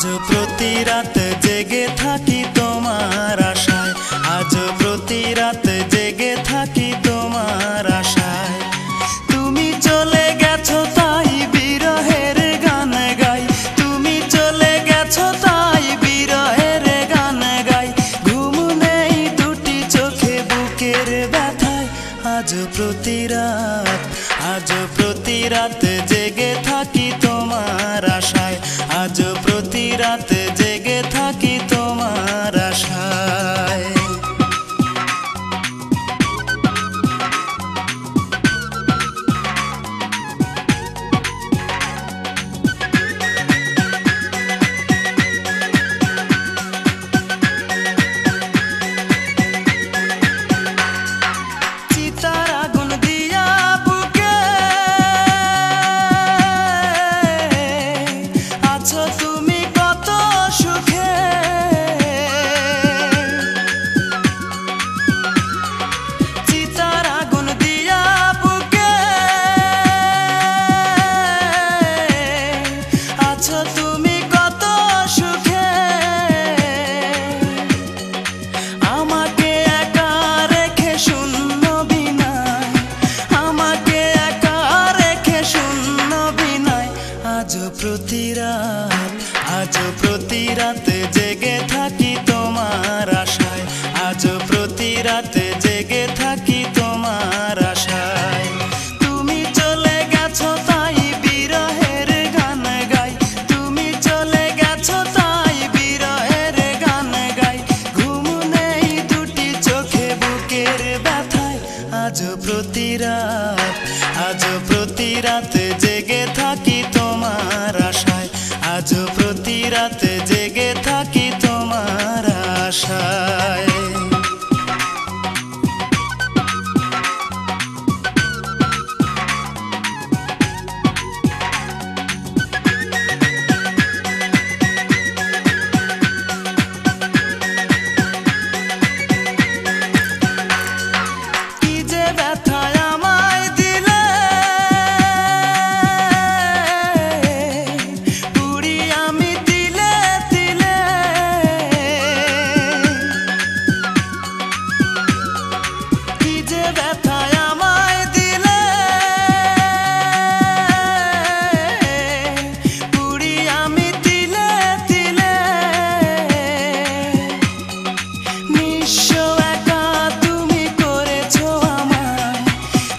আজ প্রতি রাত জেগে থাকি তোমার আশায়, আজ প্রতি রাত জেগে থাকি তোমার আশায়। তুমি চলে গেছো তাই বিরহের গান গাই, তুমি চলে গেছো তাই বিরহের গান গাই। ঘুম নেই দুটি চোখে বুকের ব্যথায়, আজ প্রতি রাত, আজ প্রতি রাত জেগে থাকি তোমার আশায়, আজ প্রতি রাত জেগে থাকি তোমার আশায়। চিতার আগুন দিয়া বুকে আছো তুমি কত সুখে, চিতার আগুন দিয়া বুকে আছো তুমি কত সুখে। আমাকে একা রেখে শূন্য বিনায়, আমাকে একা রেখে শূন্য বিনায়। আজ প্রতি রাত, আজ প্রতি রাত জেগে থাকি তোমার আশায়, আজ প্রতি রাত জেগে থাকি তোমার আশায়। তুমি চলে গেছো তাই বিরহের গান গাই, তুমি চলে গেছো তাই বিরহের গান গাই। ঘুম নেই দুটি চোখে বুকের ব্যথায়, আজ প্রতি রাত, আজ প্রতি রাত জেগে থাকি তোমার আশায়, আজ প্রতি রাত জেগে থাকি তোমার আশায়। কি যে ব্যথায় আমায় দিলে, পুরি আমি তিলে তিলে। কি যে ব্যথায় আমায় দিলে, পুরি আমি তিলে তিলে। নিঃস্ব একা তুমি করেছো আমায়,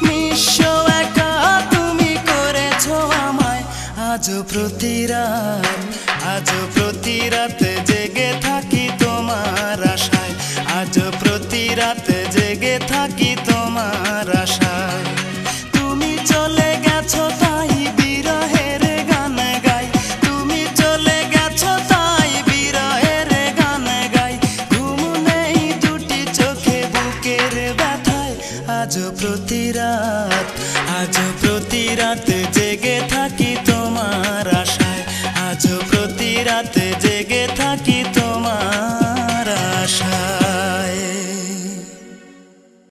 নিঃস্ব একা তুমি করেছো আমায়। আজ প্রতি রাত, আজ প্রতি রাত জেগে থাকি তোমার আশায়, আজ প্রতি রাত জেগে থাকি তোমার আশায়। তুমি চলে গেছো তাই বিরহের গান গাই, তুমি চলে গেছো তাই বিরহের গান গাই। ঘুম নেই দুটি চোখে বুকের ব্যথায়, আজ প্রতি রাত, আজ প্রতি রাত জেগে থাকি।